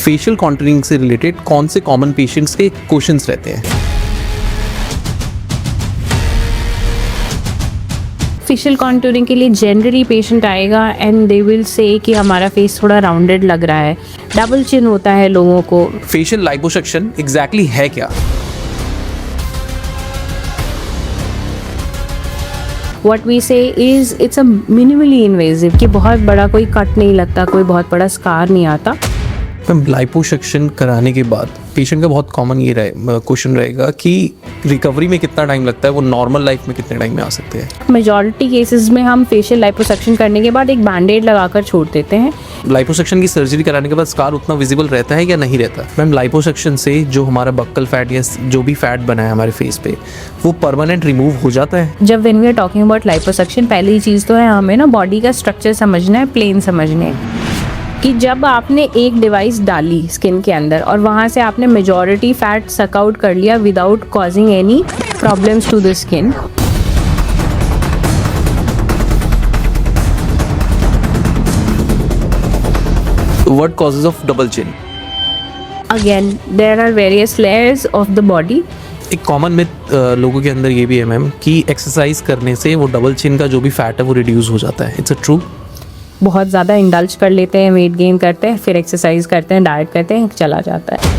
Facial contouring से related कौन से कॉमन पेशेंट्स के क्वेश्चंस रहते हैं? फेशियल कॉन्टूरिंग के लिए जनरली पेशेंट आएगा एंड दे विल से कि हमारा फेस थोड़ा राउंडेड लग रहा है, डबल चिन होता है लोगों को। फेशियल लाइपोसक्शन एग्जैक्टली है क्या? व्हाट वी से is it's a minimally invasive, कि बहुत बड़ा कोई कट नहीं लगता, कोई बहुत बड़ा स्कार नहीं आता। मैम, लाइपोसक्शन कराने के बाद पेशेंट का बहुत कॉमन ये क्वेश्चन रहेगा कि रिकवरी में कितना टाइम लगता है, वो नॉर्मल लाइफ में कितने टाइम में आ सकते हैं? मेजॉरिटी केसेस में हम फेशियल लाइपोसक्शन करने के बाद एक बैंडेड लगाकर छोड़ देते हैं। लाइपोसक्शन की सर्जरी कराने के बाद स्कार उतना विजिबल रहता है या नहीं रहता? मैम, लाइपोसक्शन से जो हमारा बक्कल फैट या जो भी फैट बना है हमारे फेस पे, वो परमानेंट रिमूव हो जाता है? जब when we are talking about liposuction, पहली चीज़ तो है हमें ना बॉडी का स्ट्रक्चर समझना है, प्लेन समझने है कि जब आपने एक डिवाइस डाली स्किन के अंदर और वहाँ से आपने मेजॉरिटी फैट सक आउट कर लिया without causing any problems to the skin. What causes of double chin? Again, there are various layers of the body. एक कॉमन मिथ लोगों के अंदर ये भी है मैम कि एक्सरसाइज करने से वो डबल चिन का जो भी फैट है वो रिड्यूस हो जाता है। It's a true? बहुत ज़्यादा इंडल्ज कर लेते हैं, वेट गेन करते हैं, फिर एक्सरसाइज करते हैं, डाइट करते हैं, चला जाता है।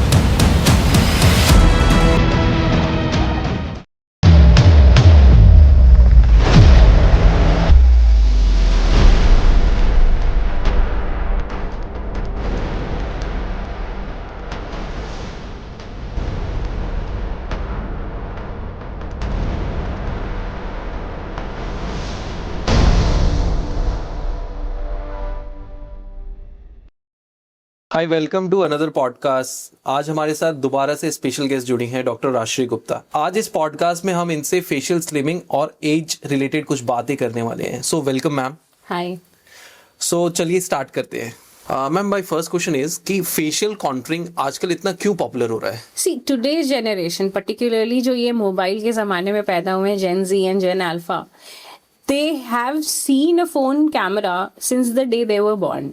हाय, वेलकम टू अनदर पॉडकास्ट। आज हमारे साथ दोबारा से स्पेशल गेस्ट जुड़ी हैं डॉक्टर राजश्री गुप्ता। आज इस पॉडकास्ट में हम इनसे फेशियल स्लिमिंग और एज रिलेटेड कुछ बातें करने वाले हैं। So welcome ma'am. हाय। सो चलिए स्टार्ट करते हैं। Ma'am, my first question is कि फेशियल कॉन्टूरिंग आजकल इतना क्यों पॉपुलर हो रहा है? सी टुडेज जनरेशन, पर्टिकुलरली जो ये मोबाइल के ज़माने में पैदा हुए हैं, Gen Z and Gen Alpha, they have seen a phone camera since the day they were born,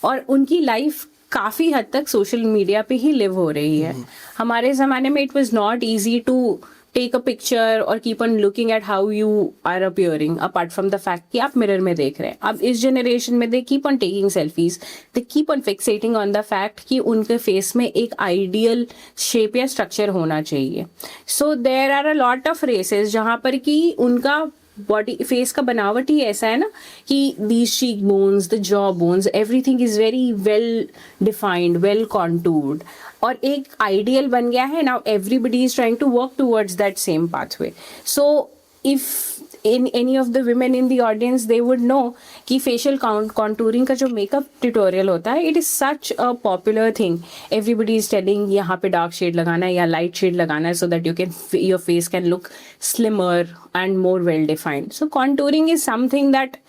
और उनकी लाइफ काफ़ी हद तक सोशल मीडिया पे ही लिव हो रही है। हमारे ज़माने में it was not easy to take a picture और keep on looking at how you are appearing, apart from the fact कि आप मिरर में देख रहे हैं। अब इस जनरेशन में they keep on taking selfies, they keep on fixating on the fact कि उनके फेस में एक आइडियल शेप या स्ट्रक्चर होना चाहिए। So there are a lot of races जहाँ पर कि उनका बॉडी फेस का बनावट ही ऐसा है ना कि these cheek bones, the jaw bones, everything is very well defined, well contoured, और एक आइडियल बन गया है। Now everybody is trying to work towards that same pathway. So if in any of the women in the audience, they would know कि facial contouring का जो makeup tutorial होता है, it is such a popular thing. Everybody is telling यहाँ पे dark shade लगाना है या light shade लगाना है so that your face can look slimmer and more well defined. So contouring is something that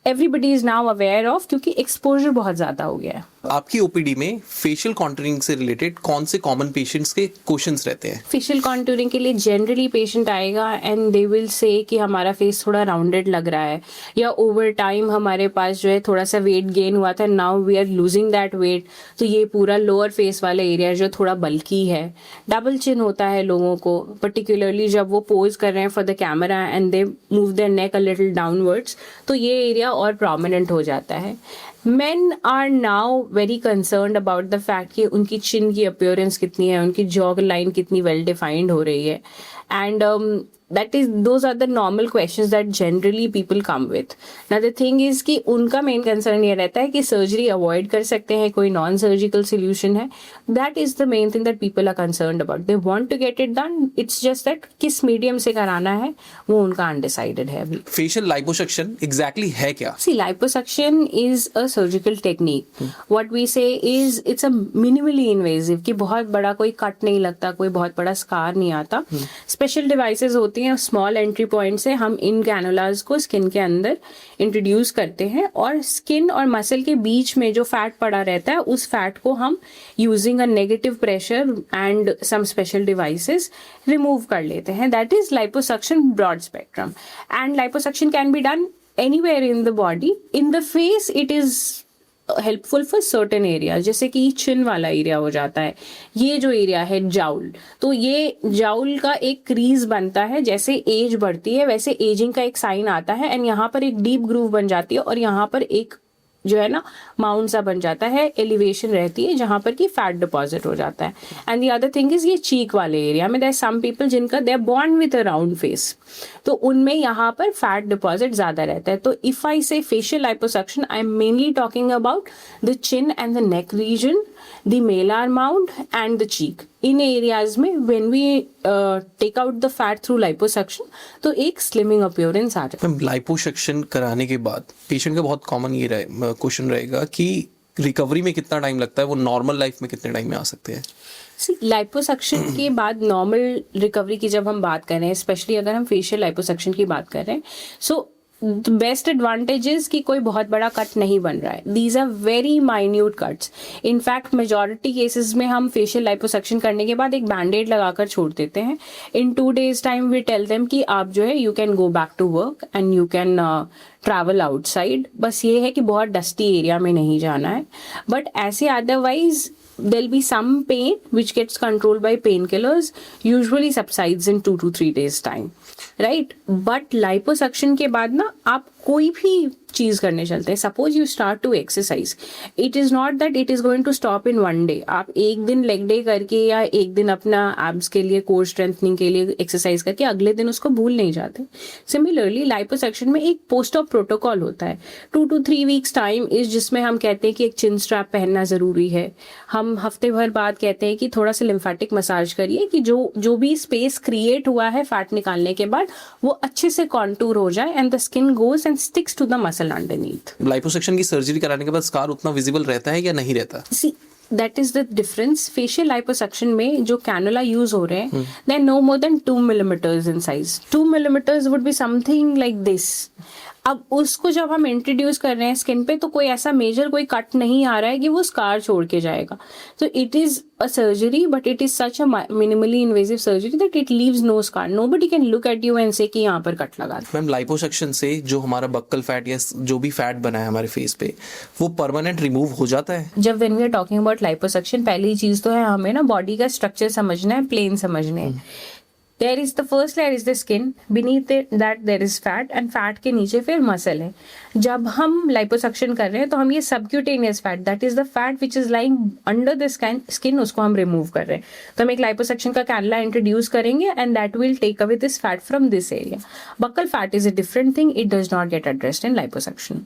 everybody is now aware of क्योंकि exposure बहुत ज़्यादा हो गया है। आपकी ओपीडी में फेशियल कॉन्टूरिंग से रिलेटेड कौन से कॉमन पेशेंट्स के क्वेश्चंस रहते हैं? फेशियल कॉन्टूरिंग के लिए जनरली पेशेंट आएगा एंड दे विल से कि हमारा फेस थोड़ा राउंडेड लग रहा है, या ओवर टाइम हमारे पास जो है थोड़ा सा वेट गेन हुआ था, now we are losing that weight, तो ये पूरा लोअर फेस वाला एरिया जो थोड़ा बल्की है। डबल चिन होता है लोगों को, पर्टिकुलरली जब वो पोज कर रहे हैं for the camera and they move their neck a little downwards, तो ये एरिया और प्रोमिनेंट हो जाता है। Men are now very concerned about the fact कि उनकी चिन की अपीयरेंस कितनी है, उनकी जॉ लाइन कितनी वेल डिफाइंड हो रही है, and those are the normal questions that generally people come with. Now the thing is कि उनका मेन कंसर्न ये रहता है कि सर्जरी अवॉइड कर सकते हैं, कोई नॉन सर्जिकल सोल्यूशन है। That is the main thing that people are concerned about. They want to get it done. It's just that किस मीडियम से कराना है वो उनका अनडिसाइडेड है अभी। फेशियल लाइपोसक्शन एग्जैक्टली है क्या? See, liposuction is a surgical technique. What we say is it's a minimally invasive, कि बहुत बड़ा कोई कट नहीं लगता, कोई बहुत बड़ा स्कार नहीं आता। स्पेशल डिवाइसेस होती हैं, स्मॉल एंट्री पॉइंट से हम इन कैनुलास को स्किन के अंदर इंट्रोड्यूस करते हैं, और स्किन और मसल के बीच में जो फैट पड़ा रहता है उस फैट को हम using a negative pressure and some special devices remove कर लेते हैं। That is liposuction broad spectrum, and liposuction can be done anywhere in the body. In the face, it is helpful for certain area, जैसे कि चिन वाला area हो जाता है, ये जो एरिया है जाउल, तो ये जाउल का एक क्रीज बनता है, जैसे एज बढ़ती है वैसे एजिंग का एक साइन आता है, एंड यहाँ पर एक डीप ग्रूव बन जाती है और यहाँ पर एक जो है ना माउंट सा बन जाता है, एलिवेशन रहती है जहां पर कि फैट डिपॉजिट हो जाता है. And the other thing is ये चीक वाले एरिया में देयर सम पीपल जिनका they are born with a round face, तो उनमें यहाँ पर फैट डिपॉजिट ज्यादा रहता है. तो इफ आई से facial liposuction, I am mainly talking about the chin and the neck region, the malar mound and the cheek. In areas में when we take out the fat through liposuction, तो एक slimming appearance आ जाता है. Ma'am liposuction कराने के बाद patient का बहुत कॉमन ये क्वेश्चन रहेगा कि रिकवरी में कितना टाइम लगता है, वो नॉर्मल लाइफ में कितने टाइम में आ सकते हैं? लाइपोसक्शन के बाद नॉर्मल रिकवरी की जब हम बात कर रहे हैं, स्पेशली अगर हम फेशियल लाइपोसक्शन की बात कर रहे हैं, सो बेस्ट एडवांटेज इज कि कोई बहुत बड़ा कट नहीं बन रहा है. These are very minute cuts. In fact majority cases में हम फेशियल लाइपोसक्शन करने के बाद एक बैंडेड लगाकर छोड़ देते हैं. In 2 days time we tell them कि आप जो है you can go back to work and you can travel outside. बस ये है कि बहुत डस्टी एरिया में नहीं जाना है. बट ऐसे otherwise there'll be some pain which gets controlled by painkillers, usually subsides in 2 to 3 days time, right? But liposuction के बाद ना आप कोई भी चीज करने चलते हैं, suppose you start to exercise, it is not that it is going to stop in 1 day. आप एक दिन लेग डे करके या एक दिन अपना एब्स के लिए कोर स्ट्रेंथनिंग के लिए एक्सरसाइज करके अगले दिन उसको भूल नहीं जाते. सिमिलरली लाइपोसक्शन में एक पोस्ट ऑप प्रोटोकॉल होता है, 2 to 3 weeks टाइम इज जिसमें हम कहते हैं कि एक चिन स्ट्रैप पहनना जरूरी है. हम हफ्ते भर बाद कहते हैं कि थोड़ा सा लिम्फेटिक मसाज करिए कि जो भी स्पेस क्रिएट हुआ है फैट निकालने के बाद वो अच्छे से कॉन्टूर हो जाए and the skin goes and sticks to the muscle underneath. Liposuction की सर्जरी कराने के बाद स्कार उतना विजिबल रहता है या नहीं रहता? See that is the difference. Facial liposuction में जो कैनुला यूज हो रहे हैं they are no more than 2 millimeters in size. 2 millimeters would be something like this. अब उसको जब हम इंट्रोड्यूस कर रहे हैं स्किन पे, तो कोई ऐसा मेजर कोई कट नहीं आ रहा है कि वो स्कार छोड़ के जाएगा. तो it is a surgery but it is such a minimally invasive surgery that it leaves no scar. Nobody can look at you and say कि यहाँ पर कट लगा. मैम लाइपोसक्शन से जो हमारा बक्कल फैट या जो भी फैट बना है हमारे फेस पे, वो परमानेंट रिमूव हो जाता है? जब when we are talking about liposuction, पहली चीज तो है हमें ना बॉडी का स्ट्रक्चर समझना है, प्लेन समझने है. There is the first layer is the skin, beneath that there is fat and fat के नीचे फिर मसल है. जब हम लाइपोसक्शन कर रहे हैं तो हम ये subcutaneous fat, that is the fat which is lying under the skin, उसको हम रिमूव कर रहे हैं. तो हम एक लाइपोसक्शन का कैनुला इंट्रोड्यूस करेंगे and that will take away this fat from this area. Buccal fat is a different thing, it does not get addressed in liposuction.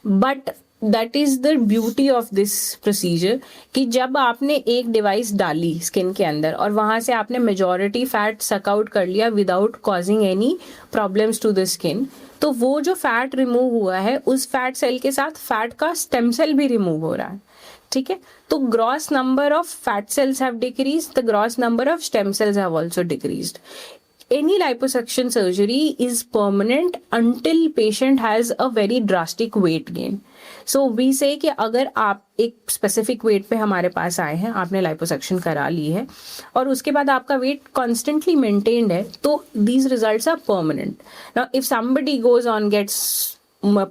But that is the beauty of this procedure कि जब आपने एक device डाली skin के अंदर और वहां से आपने मेजॉरिटी फैट सक आउट कर लिया without causing any problems to the skin, तो वो जो फैट रिमूव हुआ है उस फैट सेल के साथ फैट का स्टेम सेल भी रिमूव हो रहा है. ठीक है, तो gross number of fat cells have decreased, the gross number of stem cells have also decreased. Any liposuction surgery is permanent until patient has a very drastic weight gain. So we say कि अगर आप एक specific weight पे हमारे पास आए हैं, आपने liposuction करा ली है और उसके बाद आपका weight constantly maintained है, तो these results are permanent. Now if somebody goes on gets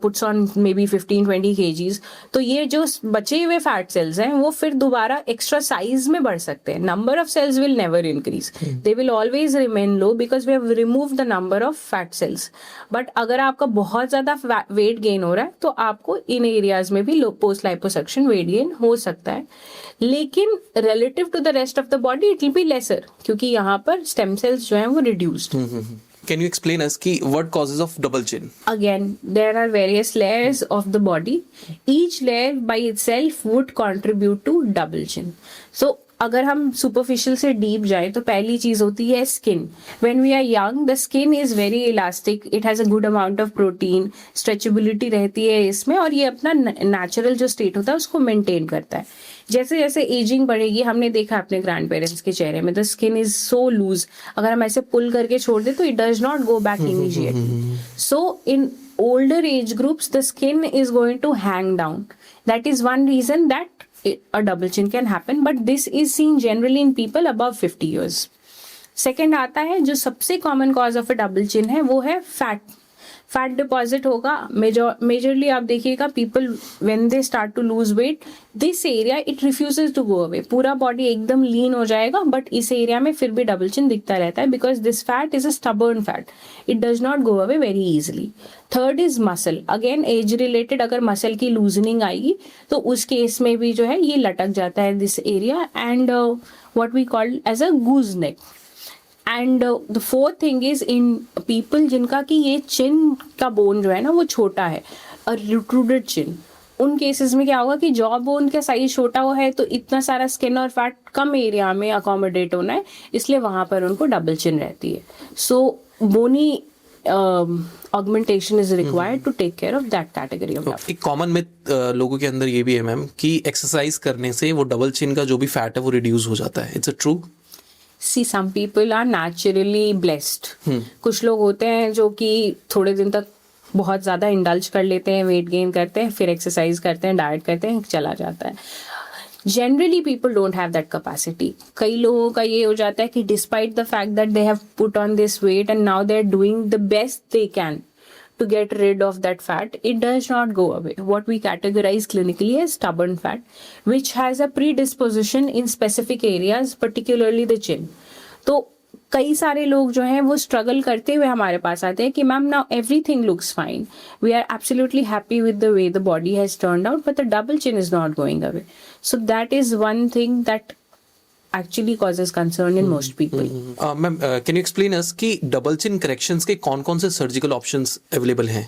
puts on maybe 15-20 kgs, तो ये जो बचे हुए फैट सेल्स हैं वो फिर दोबारा एक्स्ट्रा साइज में बढ़ सकते हैं. Number of cells will never increase, they will always remain low because we have remove the number of fat cells. But अगर आपका बहुत ज्यादा वेट गेन हो रहा है तो आपको इन एरियाज में भी पोस्ट लाइपोसक्शन वेट गेन हो सकता है, लेकिन relative to the rest of the body it will be lesser, क्योंकि यहाँ पर स्टेम सेल्स जो हैं वो reduced. Can you explain us कि what causes of double chin? Again, there are various layers of the body. Each layer by itself would contribute to double chin. So अगर हम superficial से deep जाए तो पहली चीज होती है skin. When we are young the skin is very elastic, it has a good amount of protein, stretchability रहती है इसमें और ये अपना नेचुरल जो स्टेट होता है उसको मेंटेन करता है. जैसे जैसे एजिंग बढ़ेगी, हमने देखा अपने ग्रैंड पेरेंट्स के चेहरे में the skin is so loose, अगर हम ऐसे पुल करके छोड़ दे तो it does not go back immediately. So in older age groups the skin is going to hang down. That is one reason that a double chin can happen, but this is seen generally in people above 50 years. Second आता है जो सबसे common cause of a double chin है वो है fat. Fat deposit होगा। Majorly आप देखिएगा people when they start to lose weight, this area it refuses to go away. पूरा बॉडी एकदम लीन हो जाएगा बट इस एरिया में फिर भी डबल चिन दिखता रहता है, because this fat is a stubborn fat, it does not go away very easily. Third is muscle, again age related अगर मसल की लूजनिंग आएगी तो उस केस में भी जो है ये लटक जाता है this area, and what we call as a goose neck. And the fourth thing is in people जिनका कि ये चिन का बोन जो है ना वो छोटा है, अ रिट्रूडेड चिन, उन केसेस में क्या होगा कि जॉ बोन का साइज छोटा हुआ है तो इतना सारा स्किन और फैट कम एरिया में अकोमोडेट होना है, इसलिए वहां पर उनको डबल चिन रहती है। So bony augmentation is required to take care of that category of. एक कॉमन मिथ लोगों के अंदर ये भी है मैम कि एक्सरसाइज करने से वो डबल चिन का जो भी फैट है वो रिड्यूस हो जाता है, it's a true? See some people are naturally blessed. कुछ लोग होते हैं जो कि थोड़े दिन तक बहुत ज़्यादा इंडल्ज कर लेते हैं, वेट गेन करते हैं, फिर एक्सरसाइज करते हैं, डाइट करते हैं, चला जाता है। Generally people don't have that capacity. कई लोगों का ये हो जाता है कि despite the fact that they have put on this weight and now they are doing the best they can to get rid of that fat, it does not go away. What we categorize clinically as stubborn fat, which has a predisposition in specific areas, particularly the chin. तो कई सारे लोग जो हैं वो struggle करते हुए हमारे पास आते हैं कि ma'am now everything looks fine, we are absolutely happy with the way the body has turned out, but the double chin is not going away. So that is one thing that actually causes concern in most people. Ma'am can you explain us कि double चिन corrections के कौन कौन से surgical options available हैं?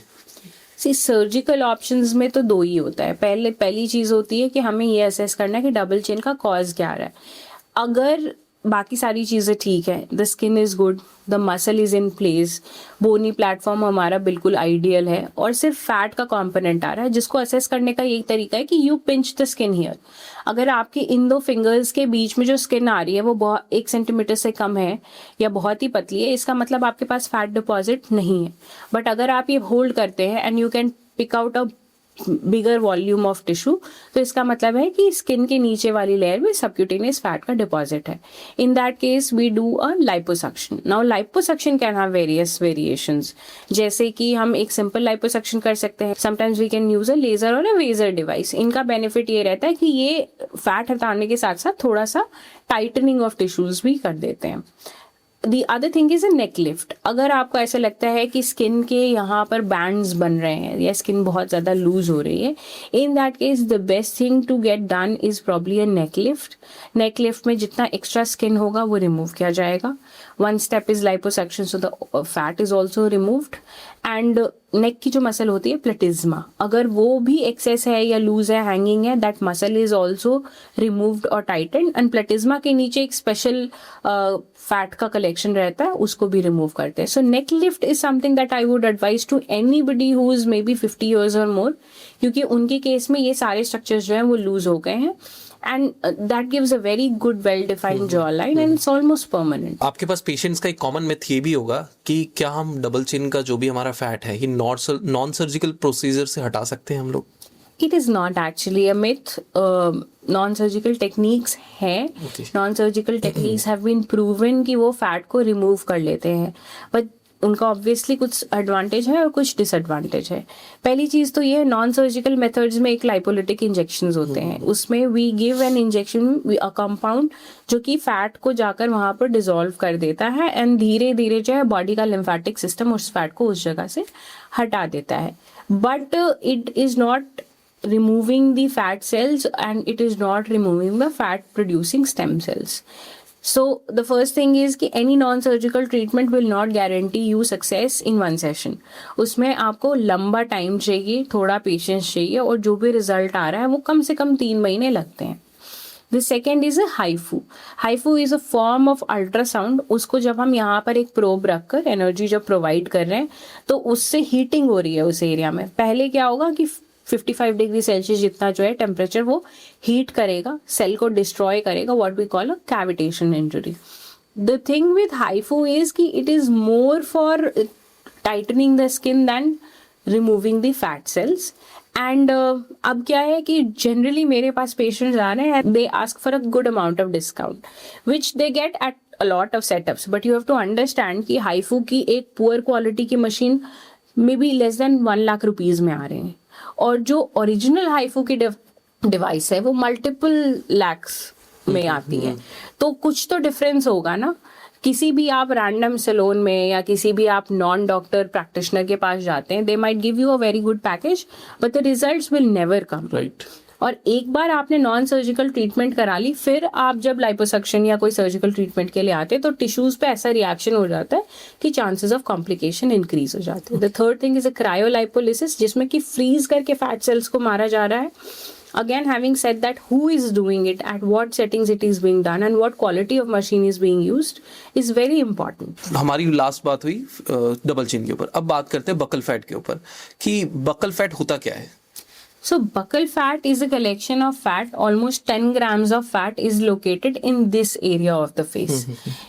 सी surgical options में तो दो ही होता है। पहली चीज होती है कि हमें ये असेस करना है कि डबल चिन का कॉज क्या रहा है। अगर बाकी सारी चीज़ें ठीक है, the skin is good, the muscle is in place, bony platform हमारा बिल्कुल आइडियल है और सिर्फ फैट का कंपोनेंट आ रहा है, जिसको असेस करने का यही तरीका है कि you pinch the skin here. अगर आपके इन दो फिंगर्स के बीच में जो स्किन आ रही है वो बहुत 1 सेंटीमीटर से कम है या बहुत ही पतली है, इसका मतलब आपके पास फैट डिपॉजिट नहीं है। बट अगर आप ये होल्ड करते हैं and you can pick out a bigger volume of tissue, तो इसका मतलब है कि स्किन के नीचे वाली लेयर में सबक्यूटेनियस फैट का डिपॉजिट है। In that case we do a liposuction. Now liposuction can have various variations, जैसे कि हम एक सिंपल लाइपोसक्शन कर सकते हैं, sometimes we can use a laser और अ वेजर डिवाइस। इनका बेनिफिट ये रहता है कि ये फैट हटाने के साथ साथ थोड़ा सा टाइटनिंग ऑफ टिश्यूज भी कर देते हैं। The other thing is a neck lift. अगर आपको ऐसा लगता है कि स्किन के यहाँ पर बैंड्स बन रहे हैं या स्किन बहुत ज़्यादा लूज हो रही है, in that case the best thing to get done is probably a neck lift. neck lift में जितना एक्स्ट्रा स्किन होगा वो रिमूव किया जाएगा। One step is liposuction, so the fat is also removed. And नेक की जो मसल होती है प्लेटिज्मा, अगर वो भी एक्सेस है या लूज है, हैंगिंग है, that muscle is also removed और टाइटन। एंड प्लेटिज्मा के नीचे एक स्पेशल फैट का कलेक्शन रहता है, उसको भी रिमूव करते हैं। So neck lift is something that I would advise to anybody who is may be 50 years और मोर, क्योंकि उनके केस में ये सारे स्ट्रक्चर्स जो हैं वो लूज हो गए हैं and that gives a very good well defined jawline and it's almost permanent. आपके पास पेशेंट्स का एक कॉमन मिथ ये भी होगा कि क्या हम डबल चिन का जो भी हमारा फैट है ये नॉन सर्जिकल प्रोसीजर से हटा सकते हैं हम लोग? It is not actually a myth. Non-surgical techniques हैं, non-surgical techniques have been proven कि वो फैट को रिमूव कर लेते हैं, but उनका ऑब्वियसली कुछ एडवांटेज है और कुछ डिसएडवांटेज है। पहली चीज़ तो ये है, नॉन सर्जिकल मेथड्स में एक लाइपोलिटिक इंजेक्शंस होते हैं, उसमें we give an injection, a compound जो कि फैट को जाकर वहाँ पर डिसॉल्व कर देता है एंड धीरे धीरे जो है बॉडी का लिम्फेटिक सिस्टम उस फैट को उस जगह से हटा देता है। But it is not removing the fat cells and it is not removing the fat producing stem cells. So the first thing is कि any non-surgical treatment will not guarantee you success in one session. उसमें आपको लंबा time चाहिए, थोड़ा patience चाहिए और जो भी रिजल्ट आ रहा है वो कम से कम 3 महीने लगते हैं। The second is a HIFU. HIFU is a form of ultrasound. उसको जब हम यहाँ पर एक प्रोब रखकर एनर्जी जब प्रोवाइड कर रहे हैं तो उससे हीटिंग हो रही है उस एरिया में। पहले क्या होगा कि 55 डिग्री सेल्सियस जितना जो है टेम्परेचर वो हीट करेगा, सेल को डिस्ट्रॉय करेगा, what we call a cavitation injury. The thing with HIFU is कि it is more for tightening the skin than removing the fat cells. And अब क्या है कि जनरली मेरे पास पेशेंट्स आ रहे हैं, they ask for a good amount of discount which they get at a lot of setups, but you have to understand कि HIFU की एक पुअर क्वालिटी की machine may be less than 1 lakh rupees में आ रहे हैं, और जो ओरिजिनल हाइफू की डिवाइस है वो मल्टीपल लैक्स में आती है। तो कुछ तो डिफरेंस होगा ना। किसी भी आप रैंडम सैलून में या किसी भी आप नॉन डॉक्टर प्रैक्टिशनर के पास जाते हैं, they might give you a very good package but the results will never come. Right. और एक बार आपने नॉन सर्जिकल ट्रीटमेंट करा ली, फिर आप जब लाइपोसक्शन या कोई सर्जिकल ट्रीटमेंट के लिए आते हैं तो टिश्यूज पे ऐसा रिएक्शन हो जाता है कि चांसेस ऑफ कॉम्प्लिकेशन इंक्रीज हो जाते हैं। The third thing is a cryolipolysis, जिसमें कि फ्रीज करके फैट सेल्स को मारा जा रहा है। Again, having said that, who is doing it, at what settings it is being done, and what quality of machine is being used is very important. हमारी last बात हुई डबल चिन के ऊपर, अब बात करते हैं बकल फैट के ऊपर कि बकल फैट होता क्या है। So buccal fat is a collection of fat. Almost 10 grams of fat is located in this area of the face.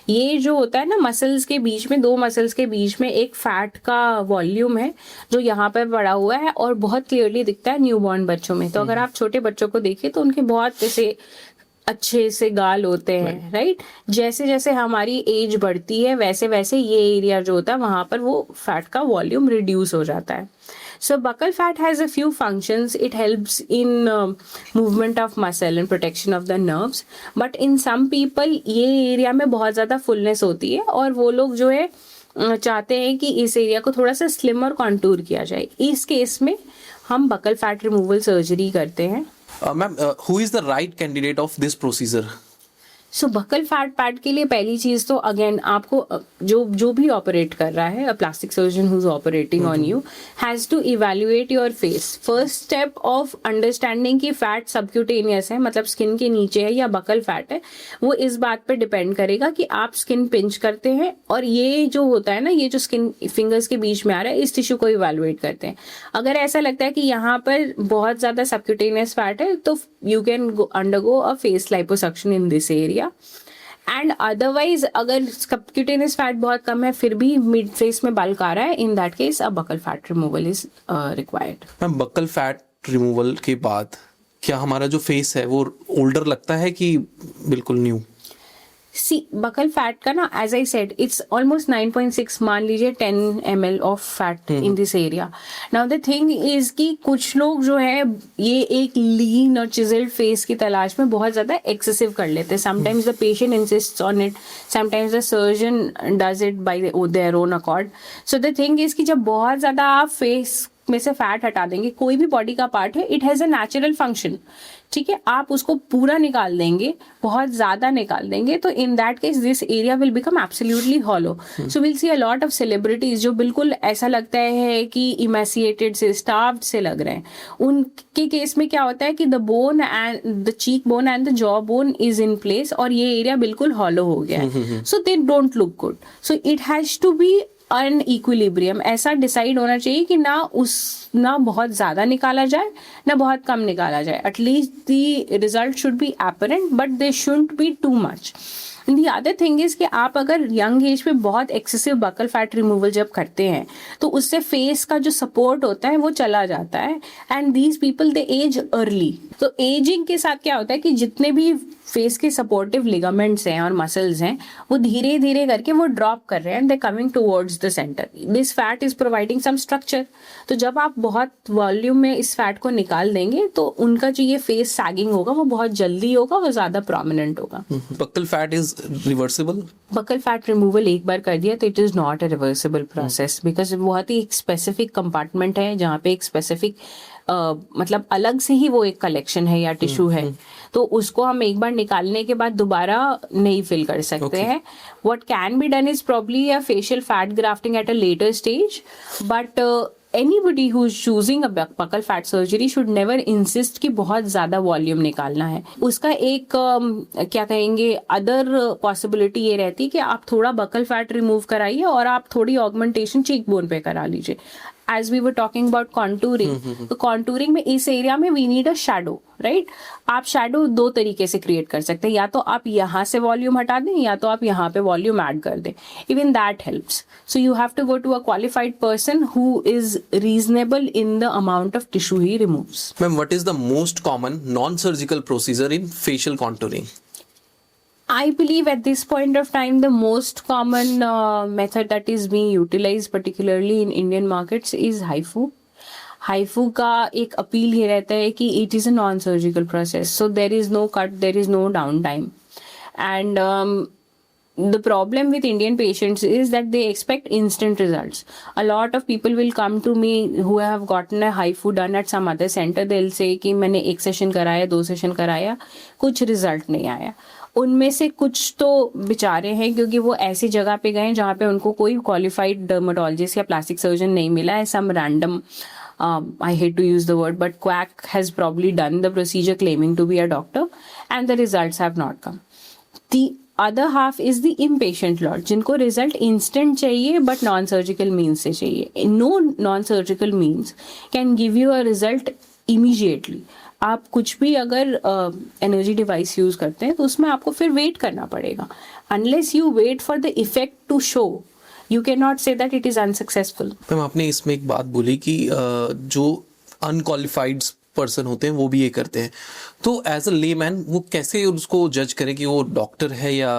ये जो होता है ना मसल्स के बीच में, दो मसल्स के बीच में एक फैट का वॉल्यूम है जो यहाँ पर पड़ा हुआ है और बहुत क्लियरली दिखता है न्यूबॉर्न बच्चों में। तो अगर आप छोटे बच्चों को देखिए तो उनके बहुत ऐसे अच्छे से गाल होते हैं, राइट। जैसे जैसे हमारी एज बढ़ती है वैसे वैसे ये एरिया जो होता है वहां पर वो फैट का वॉल्यूम रिड्यूस हो जाता है। So buccal fat has a few functions. It helps in movement of muscle and protection of the nerves. But in some people ये एरिया में बहुत ज़्यादा फुलनेस होती है और वो लोग जो है चाहते हैं कि इस एरिया को थोड़ा सा स्लिम और कॉन्टूर किया जाए। इस केस में हम बकल फैट रिमूवल सर्जरी करते हैं। Ma'am, who is the right candidate of this procedure? So buccal fat pad के लिए पहली चीज तो अगेन आपको जो भी ऑपरेट कर रहा है, a plastic surgeon who is operating on you has to evaluate your face. First step of understanding कि फैट सबक्यूटेनियस है, मतलब स्किन के नीचे है या बकल फैट है, वो इस बात पे डिपेंड करेगा कि आप स्किन पिंच करते हैं और ये जो होता है ना, ये जो स्किन फिंगर्स के बीच में आ रहा है, इस टिश्यू को इवैल्यूएट करते हैं। अगर ऐसा लगता है कि यहाँ पर बहुत ज्यादा सबक्यूटेनियस फैट है तो you can undergo a face liposuction in this area. And otherwise अगर सबक्यूटेनियस फैट बहुत कम है फिर भी मिड फेस में बल्क आ रहा है, in that case a buccal fat removal is required. Ma'am, buccal fat removal के बाद क्या हमारा जो फेस है वो ओल्डर लगता है कि बिल्कुल न्यू? सी बकल फैट का ना, as I said, it's almost 9.6, मान लीजिए 10 ml of fat in this area. Now the thing is कि कुछ लोग जो है ये एक लीन और चिजल्ड फेस की तलाश में बहुत ज्यादा एक्सेसिव कर लेते हैं। Sometimes the patient इंसिस्ट्स on it, sometimes the surgeon does it by their own accord. So the thing is कि जब बहुत ज्यादा आप फेस में से फैट हटा देंगे, कोई भी बॉडी का पार्ट है, it has a natural function, ठीक है, आप उसको पूरा निकाल देंगे, बहुत ज्यादा निकाल देंगे, तो इन that case this area will become absolutely hollow. So will see a lot of celebrities जो बिल्कुल ऐसा लगता है कि इमेसिएटेड से, स्टार्व्ड से लग रहे हैं। उनके केस में क्या होता है कि the bone and the cheek bone and the jaw bone is in place और ये एरिया बिल्कुल हॉलो हो गया है। So they don't look good. So it has to be an equilibrium, ऐसा डिसाइड होना चाहिए कि ना बहुत ज्यादा निकाला जाए ना बहुत कम निकाला जाए। At least the result should be apparent but they shouldn't be too much. The other thing is कि आप अगर यंग एज में बहुत एक्सेसिव बकल फैट रिमूवल जब करते हैं तो उससे फेस का जो सपोर्ट होता है वो चला जाता है and these people they age early. तो एजिंग के साथ क्या होता है कि जितने भी फेस के सपोर्टिव लिगामेंट्स हैं और मसल्स हैं वो धीरे धीरे करके वो ड्रॉप कर रहे हैं, they coming towards the center. This fat is providing some structure. तो जब आप बहुत वॉल्यूम में इस फैट को निकाल देंगे तो उनका जो ये फेस सैगिंग होगा वो बहुत जल्दी होगा, वो ज्यादा प्रोमिनेंट होगा। Buccal fat is reversible? Buccal fat removal एक बार कर दिया तो it is not a reversible process, because बहुत ही एक स्पेसिफिक कंपार्टमेंट है जहाँ पे एक स्पेसिफिक मतलब अलग से ही वो एक कलेक्शन है या टिश्यू है, तो उसको हम एक बार निकालने के बाद दोबारा नहीं फिल कर सकते हैं। What can be done is probably a facial fat grafting at a later stage, but anybody who is choosing a buccal fat surgery should never insist कि बहुत ज्यादा वॉल्यूम निकालना है। उसका एक क्या कहेंगे अदर पॉसिबिलिटी ये रहती है कि आप थोड़ा बकल फैट रिमूव कराइए और आप थोड़ी ऑगमेंटेशन चीक बोन पे करा लीजिए। As we were talking about contouring, तो कॉन्टूरिंग में इस एरिया में we need a shadow, right. आप शैडो दो तरीके से क्रिएट कर सकते हैं, या तो आप यहाँ से वॉल्यूम हटा दें या तो आप यहाँ पे वॉल्यूम ऐड कर दें। Even that helps. So you have to go to a qualified person who is reasonable in the amount of tissue he removes. Ma'am, what is the most common non surgical procedure in facial contouring? I believe at this point of time, the most common method that is being utilized, particularly in Indian markets, is HIFU. HIFU का एक appeal ये रहता है कि it is a non-surgical process, so there is no cut, there is no downtime, and the problem with Indian patients is that they expect instant results. A lot of people will come to me who have gotten a HIFU done at some other center. They'll say कि मैंने 1 session कराया, 2 session कराया, कुछ result नहीं आया. उनमें से कुछ तो बेचारे हैं क्योंकि वो ऐसी जगह पे गए जहाँ पे उनको कोई क्वालिफाइड डर्मेटोलॉजिस्ट या प्लास्टिक सर्जन नहीं मिला है. Some random I hate to use the word, but quack has probably done the procedure claiming to be a doctor, and the results have not come. The other half is the impatient lot, जिनको result instant चाहिए but non-surgical means से चाहिए. No non-surgical means can give you a result immediately. आप कुछ भी अगर energy device use करते हैं तो उसमें आपको फिर वेट करना पड़ेगा. Unless you wait for the effect to show, you can not say that it is unsuccessful. Ma'am आपने इसमें एक बात बोली कि जो अनक्वालिफाइड पर्सन होते हैं वो भी ये करते हैं, तो एज अ लेमैन वो कैसे उसको जज करें कि वो डॉक्टर है या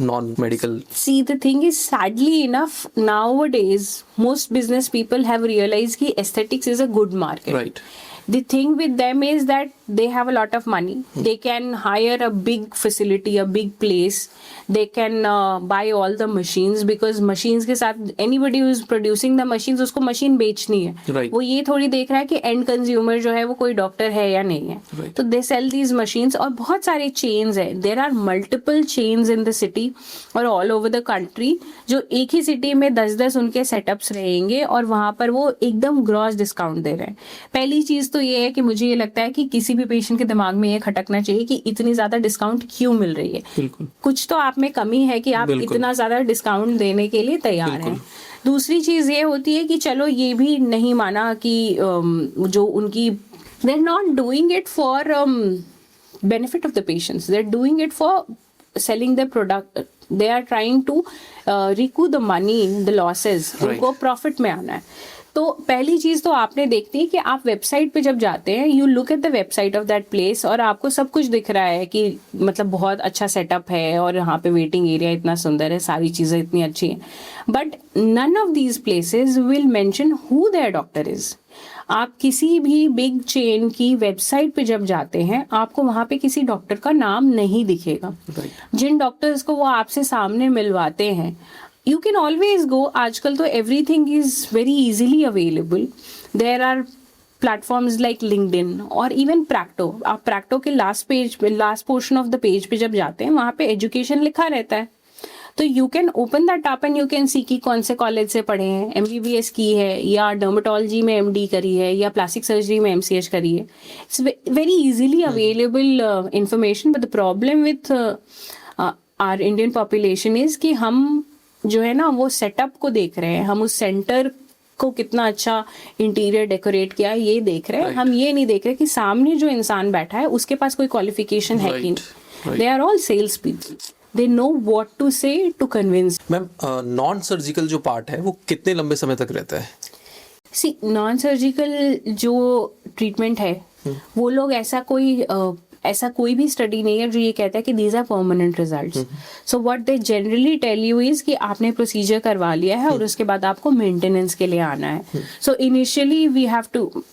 non medical? See, the thing is, sadly enough, nowadays most business people have realized कि aesthetics is a good market. Right. The thing with them is that they have a lot of money. They can hire a big facility, a big place. They can buy all the machines, because machines के साथ anybody who is producing the machines, उसको machine बेचनी है. Right. वो ये थोड़ी देख रहा है कि end consumer जो है वो कोई डॉक्टर है या नहीं है. Right. तो they sell these machines, और बहुत सारे chains हैं. There are multiple chains in the city और all over the country जो एक ही सिटी में 10-10 उनके सेटअप्स रहेंगे और वहाँ पर वो एकदम ग्रॉस डिस्काउंट दे रहे हैं. पहली चीज तो ये है कि मुझे ये लगता है कि किसी भी पेशेंट के दिमाग में ये खटकना चाहिए कि इतनी ज्यादा डिस्काउंट क्यों मिल रही है. बिल्कुल. कुछ तो आप में कमी है कि आप इतना ज्यादा डिस्काउंट देने के लिए तैयार हैं. दूसरी चीज ये होती है कि चलो ये भी नहीं माना कि जो उनकी they are not doing it for benefit of the patients, they are doing it for selling their product. They are trying to recoup the money, the losses. उनको प्रॉफिट में आना है. तो पहली चीज तो आपने देखती है कि आप वेबसाइट पे जब जाते हैं, you look at the website of that place और आपको सब कुछ दिख रहा है कि मतलब बहुत अच्छा सेटअप है और यहाँ पे वेटिंग एरिया इतना सुंदर है, सारी चीजें इतनी अच्छी हैं. But none of these places will mention who their doctor is. आप किसी भी बिग चेन की वेबसाइट पे जब जाते हैं, आपको वहां पे किसी डॉक्टर का नाम नहीं दिखेगा. जिन डॉक्टर्स को वो आपसे सामने मिलवाते हैं, you can always go. आजकल तो everything is very easily available. There are platforms like LinkedIn or even Practo. आप Practo के last portion of the page पे जब जाते हैं, वहाँ पे education लिखा रहता है. तो you can open that up and you can see कि कौन से कॉलेज से पढ़े हैं, MBBS की है या डर्मेटोलॉजी में MD करी है या प्लास्टिक सर्जरी में MCH करी है. It's very easily available information. But the problem with our Indian population is कि हम जो है ना वो सेटअप को देख रहे हैं, हम उस सेंटर को कितना अच्छा इंटीरियर डेकोरेट किया ये देख रहे हैं. हम ये नहीं देख रहे कि सामने जो इंसान बैठा है उसके पास कोई क्वालिफिकेशन है कि नहीं. They are all sales people. They know what to say to convince. Ma'am non surgical जो पार्ट है वो कितने लंबे समय तक रहता है? सी, नॉन सर्जिकल जो ट्रीटमेंट है वो लोग ऐसा कोई भी स्टडी नहीं है जो ये कहता है कि these are permanent results. So what they generally tell you is कि आपने प्रोसीजर करवा लिया है और उसके बाद आपको मेंटेनेंस के लिए आना है. So initially we have to,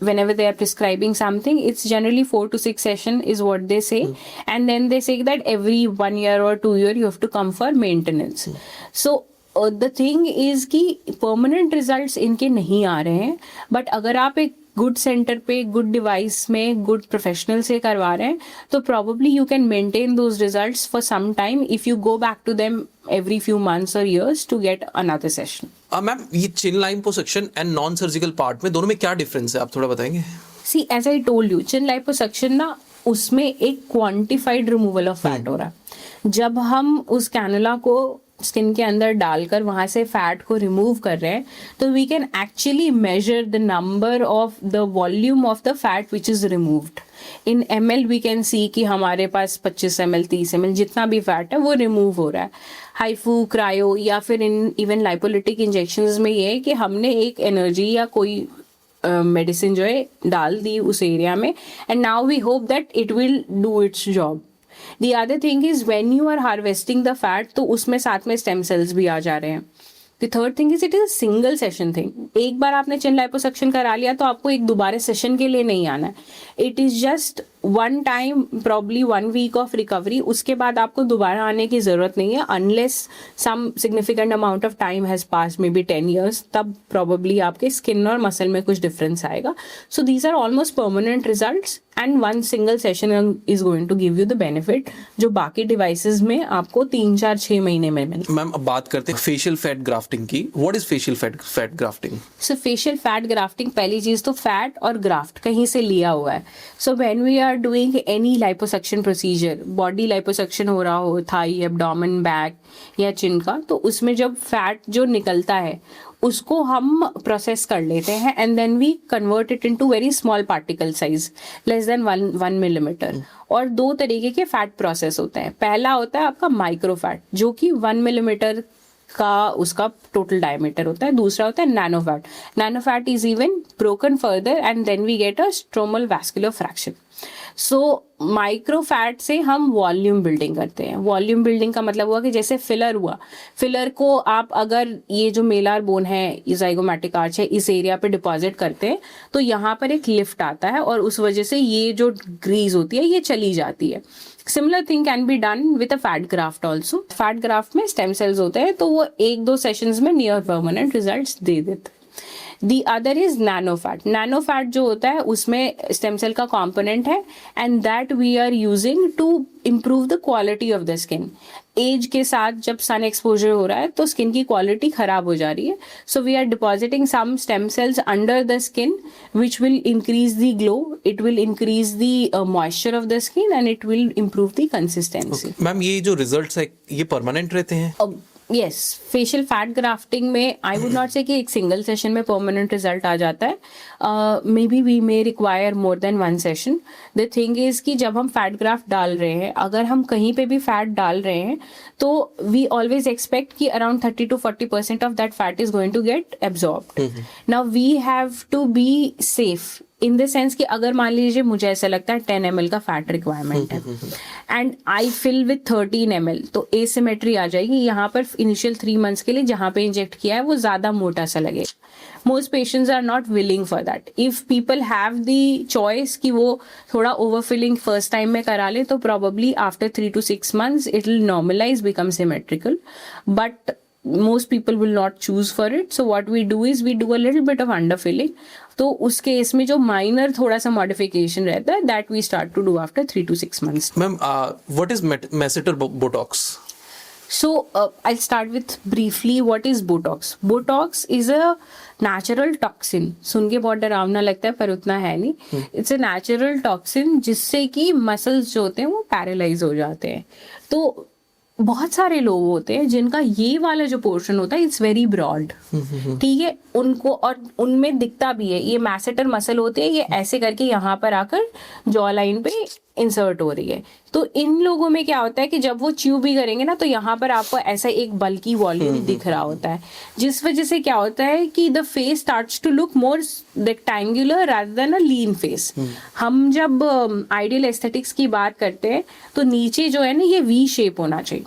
whenever they are prescribing something, it's generally 4 to 6 session is what they say, and then they say that every 1 year or 2 year you have to come for maintenance. So the thing is कि permanent results इनके नहीं आ रहे हैं, but अगर आप एक good centre पे good device में गुड प्रोफेशनल से करवा रहे हैं तो probably you can maintain those results for some time if you go back to them every few months or years to get another session. Ma'am ये chin liposuction and non surgical part में दोनों में क्या difference है, आप थोड़ा बताएंगे? See, as I told you, chin liposuction ना उसमें एक क्वांटिफाइड रिमूवल ऑफ फैट हो रहा है. जब हम उस कैनुला को स्किन के अंदर डालकर वहां से फैट को रिमूव कर रहे हैं तो we can actually measure the number of the volume of the fat which is removed. In ml we can see कि हमारे पास 25 ml 30 ml जितना भी फैट है वो रिमूव हो रहा है. हाइफू, क्रायो या फिर इन इवन लाइपोलिटिक इंजेक्शंस में ये है कि हमने एक एनर्जी या कोई मेडिसिन जो है डाल दी उस एरिया में, and now we hope that it will do its job. The other thing is when you are harvesting the fat तो उसमें साथ में स्टेम सेल्स भी आ जा रहे हैं. The third thing is it is a single session thing. एक बार आपने चिन लाइपोसक्शन करा लिया तो आपको एक दोबारा सेशन के लिए नहीं आना है. It is just one time, probably 1 week of recovery. उसके बाद आपको दोबारा आने की जरूरत नहीं है unless some significant amount of time has pass, maybe 10 years. तब प्रॉबली आपके स्किन और मसल में कुछ डिफरेंस आएगा. So these are almost permanent results and one single session is going to give you the benefit जो बाकी devices में आपको 3-4-6 महीने में मिले. मैम अब बात करते हैं फेशियल फैट ग्राफ्टिंग की. What is facial fat grafting? So facial fat grafting, पहली चीज तो फैट और ग्राफ्ट कहीं से लिया हुआ है. So when we are doing any liposuction procedure, body liposuction हो रहा हो, थाई, एब्डोमेन, बैक या चिन का, तो उसमें जब फैट जो निकलता है उसको हम प्रोसेस कर लेते हैं and then we convert it into very small particle size less than 1 millimeter. और 2 तरीके के फैट प्रोसेस होते हैं. पहला होता है आपका माइक्रो फैट जो कि 1 millimeter का उसका टोटल डायमीटर होता है. दूसरा होता है nano fat. Nano fat is even broken further and then we get a stromal vascular fraction. So micro fat से हम वॉल्यूम बिल्डिंग करते हैं. वॉल्यूम बिल्डिंग का मतलब हुआ कि जैसे फिलर हुआ, फिलर को आप अगर ये जो मेलार बोन है, ज़ाइगोमैटिक आर्च है, इस एरिया पे डिपॉजिट करते हैं तो यहाँ पर एक लिफ्ट आता है और उस वजह से ये जो ग्रीज होती है ये चली जाती है. Similar thing can be done with a fat graft also. Fat graft में स्टेम सेल्स होते हैं तो वो 1-2 सेशंस में नियर परमानेंट रिजल्ट्स दे देते हैं. The other is nano fat. Nano fat जो होता है उसमें स्टेम सेल का कॉम्पोनेंट है and that we are using to improve the quality of the skin. Age के साथ जब सन एक्सपोजर हो रहा है तो स्किन की क्वालिटी खराब हो जा रही है. So we are depositing some stem cells under the skin which will increase the glow, it will increase the moisture of the skin and it will improve the consistency. Ma'am ये जो results है ये permanent रहते हैं? Yes, facial fat grafting में I would not say कि एक single session में परमानेंट रिजल्ट आ जाता है. Maybe we may require more than 1 session. The thing is कि जब हम फैट ग्राफ्ट डाल रहे हैं, अगर हम कहीं पे भी फैट डाल रहे हैं तो वी ऑलवेज एक्सपेक्ट कि around 30-40% of that fat is going to get absorbed. Now we have to be safe in the sense कि अगर मान लीजिए मुझे ऐसा लगता है 10 ml का फैट रिक्वायरमेंट है and I fill with 13 ml, तो एसिमेट्री आ जाएगी. यहाँ पर इनिशियल 3 months के लिए जहाँ पे इंजेक्ट किया है वो ज्यादा मोटा सा लगेगा. Most patients are not willing for that. If people have the choice कि वो थोड़ा ओवरफिलिंग फर्स्ट टाइम में करा ले तो probably after 3 to 6 months it will normalize, become symmetrical. But most people will not choose for it. So what we do is we do a little bit of underfilling. तो उस case में जो minor थोड़ा सा modification रहता है that we start to do after 3 to 6 months. Ma'am what is masseter botox? So I'll start with briefly what is Botox. Botox is a natural toxin. सुन के बहुत डरावना लगता है पर उतना है नहीं. It's a natural toxin जिससे कि मसल्स जो होते हैं वो पैरालाइज हो जाते हैं. तो बहुत सारे लोग होते हैं जिनका ये वाला जो पोर्शन होता है इट्स वेरी ब्रॉड, ठीक है, उनको और उनमें दिखता भी है. ये मैसेटर मसल होते हैं, ये ऐसे करके यहाँ पर आकर जॉ लाइन पे इंसर्ट हो रही है. तो इन लोगों में क्या होता है कि जब वो च्यू भी करेंगे ना तो यहाँ पर आपको ऐसा एक बल्कि वॉल्यूम दिख रहा होता है, जिस वजह से क्या होता है कि the face starts to look more rectangular rather than a lean face. हम जब आइडियल एस्थेटिक्स की बात करते हैं तो नीचे जो है ना ये वी शेप होना चाहिए.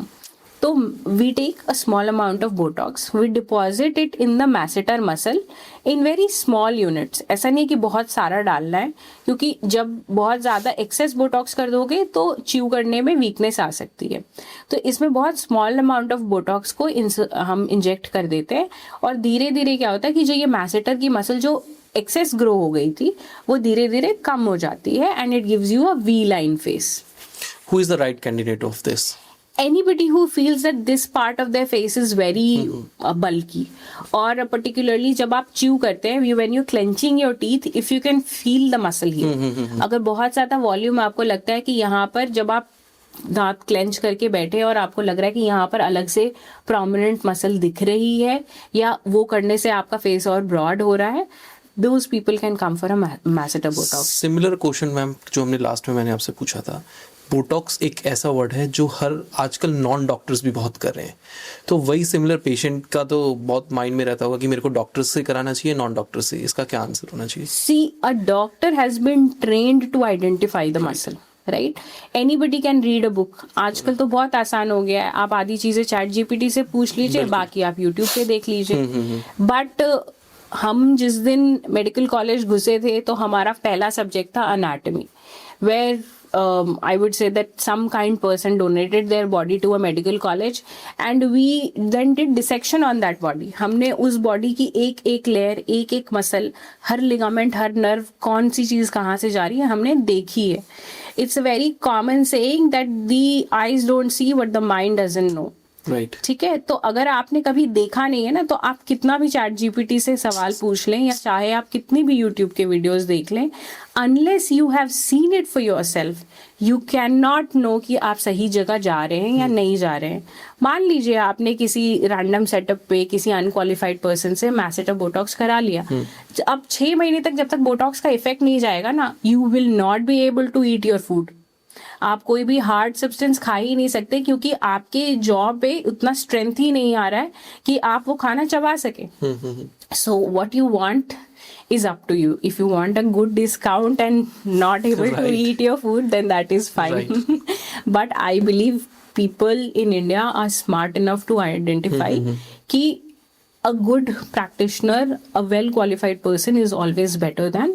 तो we take a small amount of botox, we deposit it in the masseter muscle in very small units. ऐसा नहीं है कि बहुत सारा डालना है, क्योंकि जब बहुत ज़्यादा एक्सेस बोटॉक्स कर दोगे तो च्यू करने में वीकनेस आ सकती है. तो इसमें बहुत स्मॉल अमाउंट ऑफ बोटॉक्स को हम इंजेक्ट कर देते हैं और धीरे धीरे क्या होता है कि जो ये मैसेटर की मसल जो एक्सेस ग्रो हो गई थी वो धीरे धीरे कम हो जाती है and it gives you a V line face. Who is the right candidate of this? Anybody who feels that this part of their face is very bulky, or particularly जब आप chew करते हैं, when you're clenching your teeth, if you can feel the muscle here, अगर बहुत ज़्यादा volume आपको लगता है कि यहाँ पर जब आप दांत क्लेंच करके बैठे और आपको लग रहा है कि यहाँ पर अलग से प्रोमिनेंट मसल दिख रही है या वो करने से आपका फेस और ब्रॉड हो रहा है, those people can come for a masseter botox. Similar question ma'am जो हमने लास्ट में मैंने आपसे पूछा था. बोटॉक्स एक ऐसा वर्ड है जो हर आजकल नॉन डॉक्टर्स भी बहुत कर रहे हैं, तो वही सिमिलर पेशेंट का तो बहुत माइंड में रहता होगा कि मेरे को डॉक्टर से कराना चाहिए नॉन डॉक्टर से, इसका क्या आंसर होना चाहिए? See, a doctor has been trained to identify the muscle, right, anybody can read a book. आजकल तो बहुत आसान हो गया है, आप आधी चीजें ChatGPT से पूछ लीजिए, बाकी आप यूट्यूब पे देख लीजिए। बट हम जिस दिन मेडिकल कॉलेज घुसे थे तो हमारा पहला सब्जेक्ट था anatomy, where I would say that some kind person donated their body to a medical college and we then did dissection on that body. हमने उस बॉडी की एक एक लेयर, एक एक मसल, हर लिगामेंट, हर नर्व, कौन सी चीज कहाँ से जा रही है हमने देखी है। It's a very common saying that the eyes don't see what the mind doesn't know. Right, ठीक है, तो अगर आपने कभी देखा नहीं है ना, तो आप कितना भी ChatGPT से सवाल पूछ लें या चाहे आप कितनी भी YouTube के वीडियोस देख लें, unless you have seen it for yourself you can not know कि आप सही जगह जा रहे हैं या नहीं जा रहे हैं। मान लीजिए आपने किसी रैंडम सेटअप पे किसी अनक्वालिफाइड पर्सन से मैसेट बोटॉक्स करा लिया, अब 6 महीने तक जब तक बोटॉक्स का इफेक्ट नहीं जाएगा ना, you will not be able to eat your food. आप कोई भी हार्ड सब्सटेंस खा ही नहीं सकते क्योंकि आपके जॉब पे उतना स्ट्रेंथ ही नहीं आ रहा है कि आप वो खाना चबा सके। So what you want is up to you. If you want a good discount and not able to eat your food, then that is fine. But I believe people in India are smart enough to identify कि a good practitioner, a well qualified person is always better than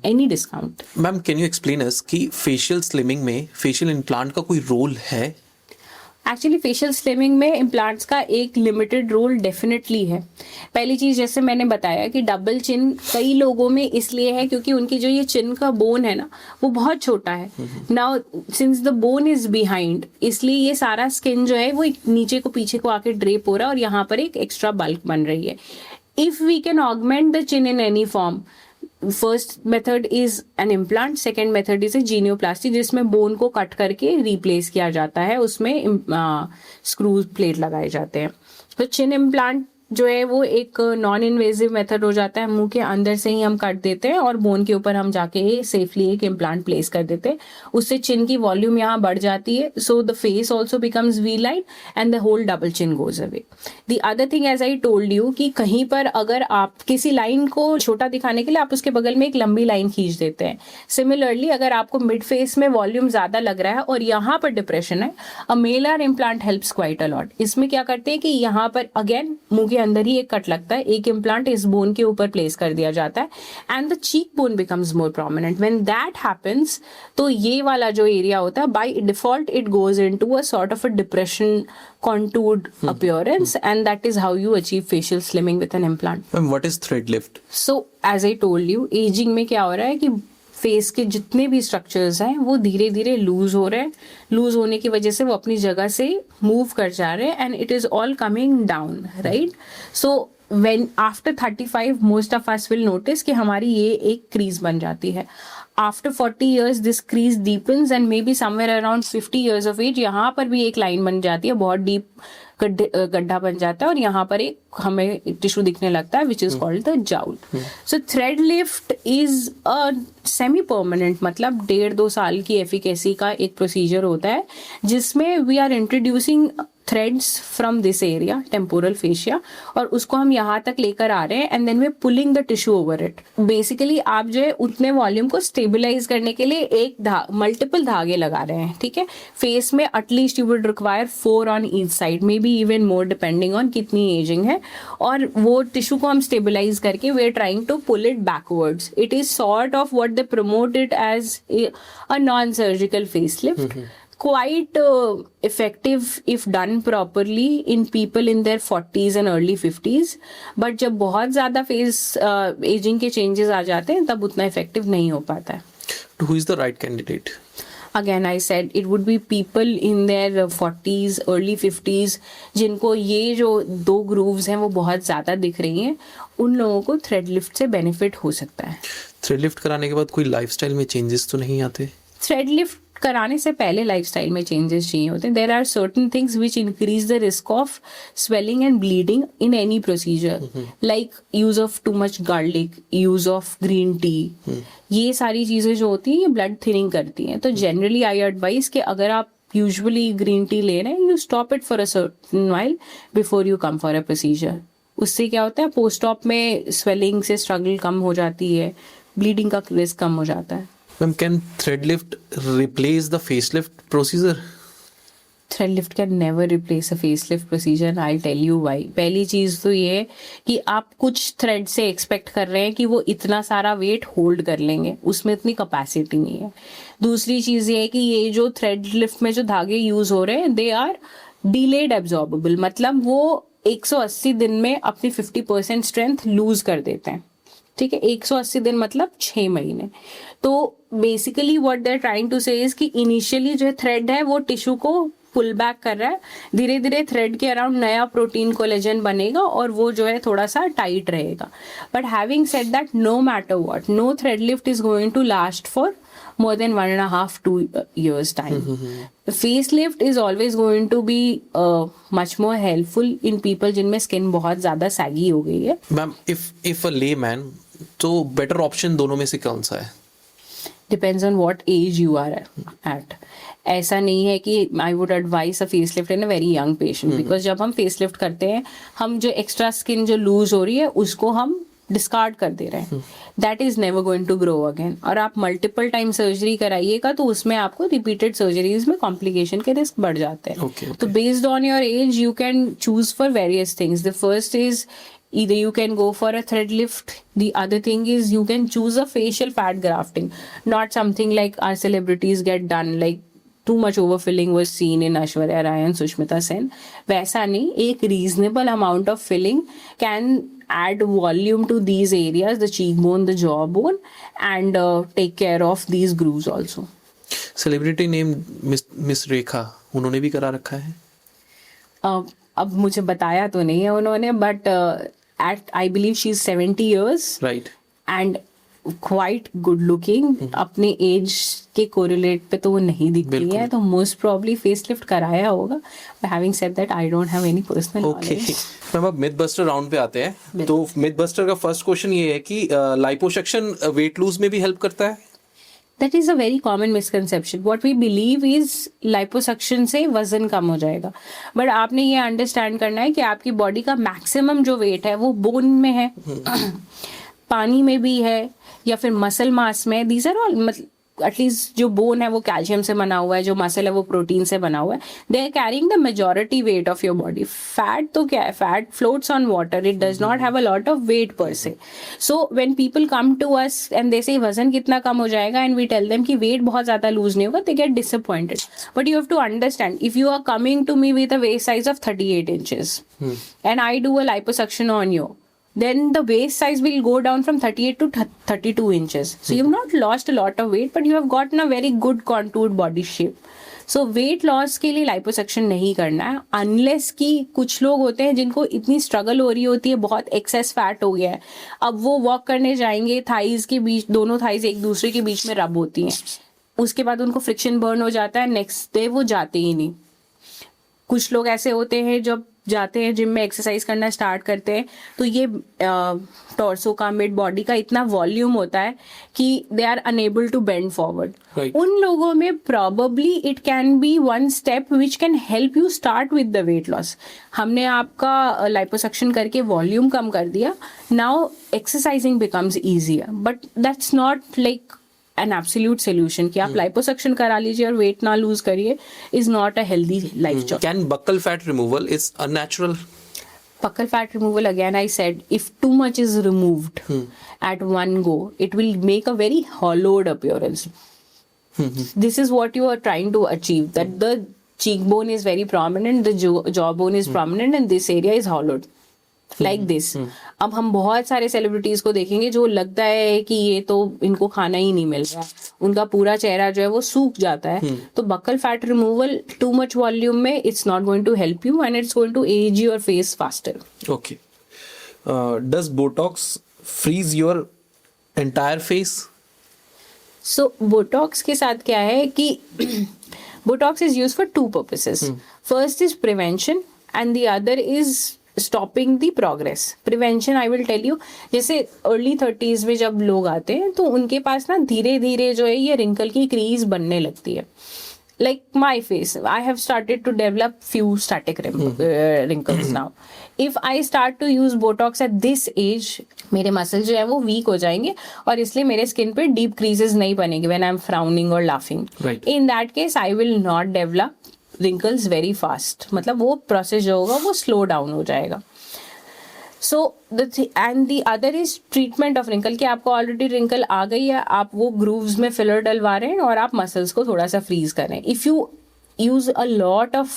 any discount. Ma'am can you explain us कि facial slimming में facial implant का कोई role है? Actually facial slimming में implants का एक limited role definitely है। पहली चीज़ जैसे मैंने बताया कि डबल चिन कई लोगों में इसलिए है क्योंकि उनकी जो ये चिन का बोन है ना वो बहुत छोटा है। Now since the bone is behind, इसलिए ये सारा स्किन जो है वो नीचे को पीछे को आके ड्रेप हो रहा है और यहाँ पर एक एक्स्ट्रा बल्क बन रही है। If we can augment the chin in any form, first method is an implant, second method is a genioplasty जिसमें बोन को कट करके रिप्लेस किया जाता है, उसमें स्क्रू प्लेट लगाए जाते हैं। तो चिन इम्प्लांट जो है वो एक नॉन इन्वेजिव मेथड हो जाता है, मुंह के अंदर से ही हम काट देते हैं और बोन के ऊपर हम जाके सेफली एक इम्प्लांट प्लेस कर देते हैं। उससे चिन की वॉल्यूम यहाँ बढ़ जाती है, so the face also becomes V line and the whole double chin goes away. The other thing as I told you कि कहीं पर अगर आप किसी लाइन को छोटा दिखाने के लिए आप उसके बगल में एक लंबी लाइन खींच देते हैं। सिमिलरली अगर आपको मिड फेस में वॉल्यूम ज्यादा लग रहा है और यहाँ पर डिप्रेशन है, a malar implant helps quite a lot. इसमें क्या करते हैं कि यहाँ पर अगेन मुंह के अंदर ही एक कट लगता है, एक इम्प्लांट इस बोन के ऊपर प्लेस कर दिया जाता है and the cheek bone becomes more prominent. When that happens तो ये वाला जो एरिया होता है by default it goes into a sort of a depression contoured appearance and that is how you achieve facial slimming with an implant. Ma'am, what is thread lift? So as I told you, aging में क्या हो रहा है कि face के जितने भी structures हैं वो धीरे धीरे लूज हो रहे हैं, लूज होने की वजह से वो अपनी जगह से मूव कर जा रहे हैं and it is all coming down, right. So when after 35 most of us will notice कि हमारी ये एक क्रीज बन जाती है। After 40 years this crease deepens and maybe somewhere around 50 years of age यहाँ पर भी एक लाइन बन जाती है, बहुत डीप गड्ढा बन जाता है और यहाँ पर एक हमें टिश्यू दिखने लगता है which is called the joule. So thread lift is a semi permanent, मतलब 1.5-2 साल की एफिकेसी का एक प्रोसीजर होता है जिसमें we are introducing threads from this area temporal fascia और उसको हम यहाँ तक लेकर आ रहे हैं and then we pulling the tissue over it. Basically आप जो है उतने वॉल्यूम को स्टेबलाइज करने के लिए एक मल्टीपल धागे लगा रहे हैं, ठीक है। फेस में at least you would require 4 on each side, maybe even more depending on कितनी एजिंग है, और वो टिश्यू को हम स्टेबलाइज करके we are trying to pull it backwards. It is sort of what they promote it as a non surgical facelift, quite effective if done properly in people in their 40s and early 50s, but जब बहुत ज़्यादा face ageing के changes आ जाते हैं तब उतना effective नहीं हो पाता है। Who is the right candidate? Again I said it would be people in their 40s early 50s जिनको ये जो 2 grooves हैं वो बहुत ज़्यादा दिख रही हैं, उन लोगों को थ्रेड लिफ्ट से बेनिफिट हो सकता है। थ्रेड लिफ्ट कराने के बाद कोई लाइफस्टाइल में चेंजेस तो नहीं आते? थ्रेड लिफ्ट कराने से पहले लाइफस्टाइल में चेंजेस चाहिए होते हैं। There are certain things which increase the risk of swelling and bleeding in any procedure, like use of too much garlic, use of green tea, ये सारी चीजें जो होती हैं ये ब्लड थिनिंग करती हैं। तो जनरली आई एडवाइज कि अगर आप यूजुअली ग्रीन टी ले रहे हैं, you stop it for a certain while before you come for a procedure. उससे क्या होता है, पोस्ट ऑप में स्वेलिंग से स्ट्रगल कम हो जाती है, ब्लीडिंग का रिस्क कम हो जाता है। Ma'am can thread lift replace the face lift procedure? Thread lift can never replace a face lift procedure, I tell you why. पहली चीज तो ये है कि आप कुछ थ्रेड से एक्सपेक्ट कर रहे हैं कि वो इतना सारा वेट होल्ड कर लेंगे, उसमें इतनी कैपेसिटी नहीं है। दूसरी चीज ये है कि ये जो थ्रेड लिफ्ट में जो धागे यूज हो रहे हैं, दे आर डिलेड एब्जॉर्बेबल, मतलब वो 180 दिन में अपनी 50% स्ट्रेंथ लूज कर देते हैं। ठीक है, 180 दिन मतलब 6 महीने। तो basically what they are trying to say is कि इनिशियली जो थ्रेड है वो टिश्यू को पुल बैक कर रहा है, धीरे धीरे थ्रेड के अराउंड नया प्रोटीन कोलेजन बनेगा और वो जो है थोड़ा सा टाइट रहेगा। But having said that, no matter what, no thread lift is going to last for more than 1.5-2 years time. The facelift is always going to be much more helpful in people जिनमें skin बहुत ज्यादा saggy हो गई है। Ma'am if a layman, तो better option दोनों में से कौन सा है? Depends on what age you are at. ऐसा नहीं है कि I would advise a facelift in a very young patient, because जब हम facelift करते हैं, हम जो एक्स्ट्रा स्किन जो लूज हो रही है उसको हम डिस्कार्ड कर दे रहे हैं। That is never going to grow again. और आप मल्टीपल टाइम सर्जरी कराइएगा तो उसमें आपको रिपीटेड सर्जरीज में कॉम्प्लिकेशन के रिस्क बढ़ जाते हैं। तो based on your age you can choose for various things. The first is either you can go for a thread lift, the other thing is you can choose a facial fat grafting, not something like our celebrities get done, like too much overfilling was seen in Aishwarya Rai and Sushmita Sen. वैसा नहीं, एक reasonable amount of filling can add volume to these areas, the cheekbone, the jawbone, and take care of these grooves also. Celebrity name miss Rekha, उन्होंने भी करा रखा है? अब मुझे बताया तो नहीं है उन्होंने, but at I believe she's 70 years, right, and quite good looking. अपने एज के कोरिलेट पे तो वो नहीं दिखती है, तो मोस्ट प्रोबब्ली फेसलिफ्ट कराया होगा। But having said that, I don't have any personal knowledge. Ma'am अब मिथ बस्टर राउंड पे आते हैं। तो मिथ बस्टर का फर्स्ट क्वेश्चन ये है कि लाइपोसक्शन वेट लूज में भी हेल्प करता है? That is a very common misconception. What we believe is liposuction से वजन कम हो जाएगा, बट आपने ये अंडरस्टैंड करना है कि आपकी बॉडी का मैक्सिमम जो वेट है वो बोन में है, पानी में भी है, या फिर मसल मास में। दीज आर ऑल, मतलब एटलीस्ट जो बोन है वो कैल्शियम से बना हुआ है, जो मसल है वो प्रोटीन से बना हुआ है। They are carrying the majority weight of your body. Fat तो क्या है, fat floats on water, it does not have a lot of weight per se. So when people come to us and they say वजन कितना कम हो जाएगा, and we tell them कि weight बहुत ज्यादा लूज नहीं होगा, they get disappointed. But you have to understand, if you are coming to me with a waste size of 38 inches and I do a liposuction on you, then the waist size will go down from 38 to 32 inches. So you've not lost a lot of weight, but you have gotten a very good contoured body shape. So weight loss के लिए liposuction नहीं करना है, unless कि कुछ लोग होते हैं जिनको इतनी struggle हो रही होती है, बहुत excess fat हो गया है, अब वो walk करने जाएंगे, thighs के बीच, दोनों thighs एक दूसरे के बीच में rub होती हैं, उसके बाद उनको friction burn हो जाता है, next day वो जाते ही नहीं। कुछ लोग ऐसे होते हैं जब जाते हैं जिम में एक्सरसाइज करना स्टार्ट करते हैं, तो ये टॉर्सो का, मिड बॉडी का इतना वॉल्यूम होता है कि they are unable to bend forward. उन लोगों में probably it can be one step which can help you start with the weight loss. हमने आपका लाइपोसक्शन करके वॉल्यूम कम कर दिया, now exercising becomes easier, but that's not like an absolute solution कि आप liposuction करा लीजिए और weight ना lose करिए, is not a healthy life choice. Can buccal fat removal is unnatural? Buccal fat removal, again I said, if too much is removed at one go, it will make a very hollowed appearance. This is what you are trying to achieve, that the cheekbone is very prominent, the jawbone is prominent, and this area is hollowed. Like this. अब हम बहुत सारे celebrities को देखेंगे जो लगता है कि ये तो इनको खाना ही नहीं मिल रहा, उनका पूरा चेहरा जो है वो सूख जाता है। तो buccal fat removal too much volume में it's not going to help you, and it's going to age your face faster. Okay, does Botox freeze your entire face? So Botox के साथ क्या है कि Botox is used for two purposes. First is prevention and the other is stopping the progress. Prevention I will tell you, जैसे early 30s में जब लोग आते हैं तो उनके पास ना धीरे धीरे जो है ये रिंकल की क्रीज बनने लगती है, like my face, I have started to develop few static wrinkles now. If I start to use Botox at this age, मेरे मसल्स जो है वो वीक हो जाएंगे और इसलिए मेरे स्किन पे डीप क्रीजेस नहीं बनेंगे when I'm frowning or laughing. Right. In that case, I will not develop wrinkles very fast. मतलब वो प्रोसेस जो होगा वो स्लो डाउन हो जाएगा. So and the other is treatment of wrinkle, कि आपको ऑलरेडी रिंकल आ गई है, आप वो ग्रूव्स में फिलर डलवा रहे हैं और आप मसल्स को थोड़ा सा फ्रीज कर रहे हैं. If you use a lot of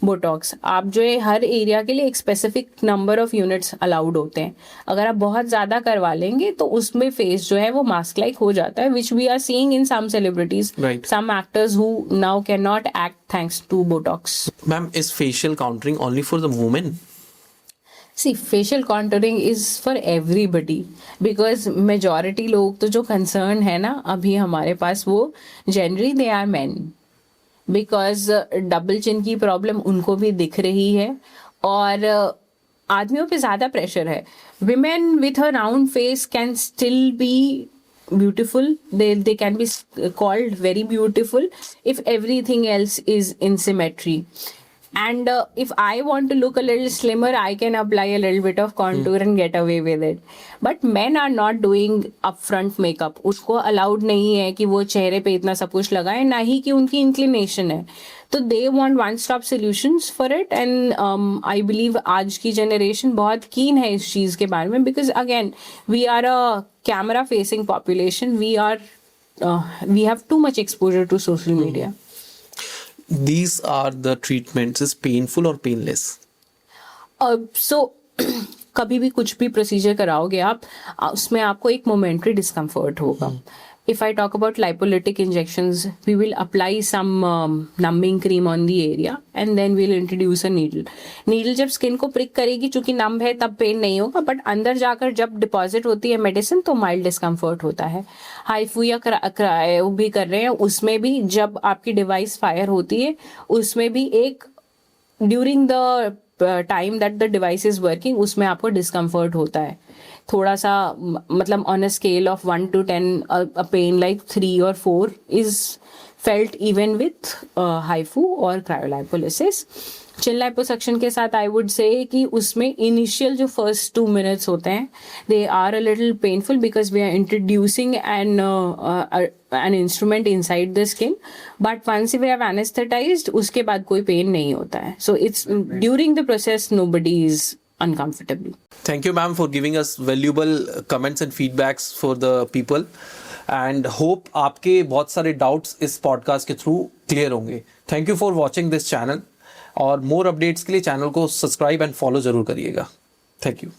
Botox, आप जो है हर एरिया के लिए एक specific number of units allowed होते हैं. अगर आप बहुत ज़्यादा करवा लेंगे तो उसमें फेस जो है वो मास्क लाइक हो जाता है, which we are seeing in some celebrities, some actors who now can not act thanks to botox. Ma'am, is facial contouring only for the women? See, facial contouring is for everybody because majority लोग तो जो concern है ना अभी हमारे पास, वो generally they are men because double chin की problem उनको भी दिख रही है और आदमियों पे ज़्यादा pressure है. Women with a round face can still be beautiful. They can be called very beautiful if everything else is in symmetry. And if I want to look a little slimmer, I can apply a little bit of contour and get away with it. But men are not doing upfront makeup. उसको allowed नहीं है कि वो चेहरे पे इतना सब कुछ लगाए, ना ही कि उनकी inclination है. तो they want one-stop solutions for it. And I believe आज की generation बहुत keen है इस चीज़ के बारे में, because again we are a camera-facing population. We have too much exposure to social media. These are the treatments. Is painful or painless? So कभी भी कुछ भी प्रोसीजर कराओगे आप, उसमें आपको एक मोमेंट्री डिस्कम्फर्ट होगा. If I talk about lipolytic injections, we will apply some numbing cream on the area and then we'll introduce a needle. Needle जब स्किन को प्रिक करेगी, चूंकि नम है तब पेन नहीं होगा, बट अंदर जाकर जब डिपॉजिट होती है मेडिसिन तो माइल्ड डिस्कम्फर्ट होता है. हाइफू या क्रायो भी कर रहे हैं, उसमें भी जब आपकी डिवाइस फायर होती है उसमें भी एक during the time that the device is working उसमें आपको डिस्कम्फर्ट होता है थोड़ा सा. मतलब on a scale of 1 to 10 a pain like 3 or 4 is felt even with HIFU or cryolipolysis. Chin liposuction के साथ आई वुड से कि उसमें इनिशियल जो फर्स्ट 2 minutes होते हैं they are a little painful because we are introducing an instrument inside the skin, but once we have anesthetized उसके बाद कोई पेन नहीं होता है. So it's during the process nobody is uncomfortable. Thank you, ma'am, for giving us valuable comments and feedbacks for the people. And hope आपके बहुत सारे doubts इस podcast के through clear होंगे. Thank you for watching this channel. और more updates के लिए channel को subscribe and follow जरूर करिएगा. Thank you.